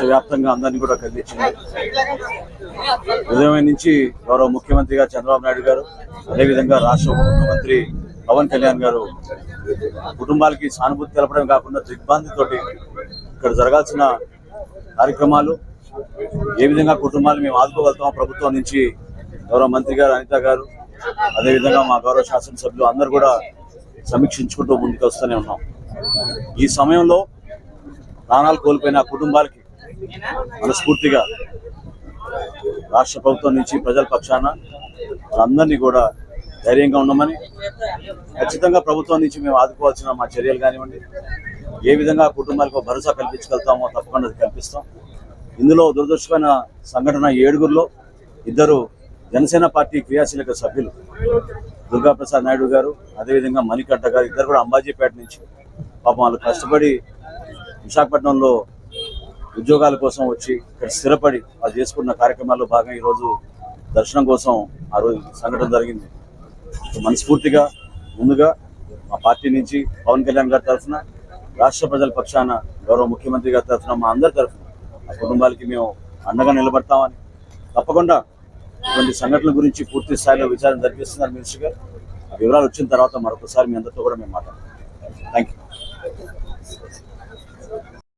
రాష్ట్ర వ్యాప్తంగా అందరినీ కూడా కదిలించింది. ఉదయం నుంచి గౌరవ ముఖ్యమంత్రి గారు చంద్రబాబు నాయుడు గారు, అదేవిధంగా రాష్ట్ర ఉప ముఖ్యమంత్రి పవన్ కళ్యాణ్ గారు కుటుంబాలకి సానుభూతి తెలపడం కాకుండా దిగ్భ్రాంతితోటి ఇక్కడ జరగాల్సిన కార్యక్రమాలు ఏ విధంగా కుటుంబాలు మేము ఆదుకోగలుగుతామో ప్రభుత్వం నుంచి గౌరవ మంత్రి గారు అనిత గారు, అదేవిధంగా మా గౌరవ శాసనసభ్యులు అందరూ కూడా సమీక్షించుకుంటూ ముందుకు వస్తూనే ఉన్నాం. ఈ సమయంలో ప్రాణాలు కోల్పోయిన కుటుంబాలకి మనస్ఫూర్తిగా రాష్ట్ర ప్రభుత్వం నుంచి ప్రజల పక్షాన వాళ్ళందరినీ కూడా ధైర్యంగా ఉండమని, ఖచ్చితంగా ప్రభుత్వం నుంచి మేము ఆదుకోవాల్సిన మా చర్యలు కానివ్వండి, ఏ విధంగా కుటుంబాలకు భరోసా కల్పించగలుగుతామో తప్పకుండా కల్పిస్తాం. ఇందులో దురదృష్టమైన సంఘటన 7గురిలో 2 జనసేన పార్టీ క్రియాశీలక సభ్యులు దుర్గాప్రసాద్ నాయుడు గారు, అదేవిధంగా మణికంఠ గారు, 2 కూడా అంబాజీపేట నుంచి పాపం వాళ్ళు కష్టపడి విశాఖపట్నంలో ఉద్యోగాల కోసం వచ్చి ఇక్కడ స్థిరపడి వాళ్ళు చేసుకున్న కార్యక్రమాల్లో భాగంగా ఈరోజు దర్శనం కోసం ఆ రోజు సంఘటన జరిగింది. మనస్ఫూర్తిగా ముందుగా మా పార్టీ నుంచి పవన్ కళ్యాణ్ గారి తరఫున, రాష్ట్ర ప్రజల పక్షాన గౌరవ ముఖ్యమంత్రి గారి తరఫున, మా అందరి తరఫున ఆ కుటుంబాలకి మేము అండగా నిలబడతామని, తప్పకుండా ఇటువంటి సంఘటనల గురించి పూర్తి స్థాయిలో విచారణ జరిపిస్తున్నారు మినిస్టర్ గారు. ఆ వివరాలు వచ్చిన తర్వాత మరొకసారి మీ అందరితో కూడా మేము మాట్లాడతాం.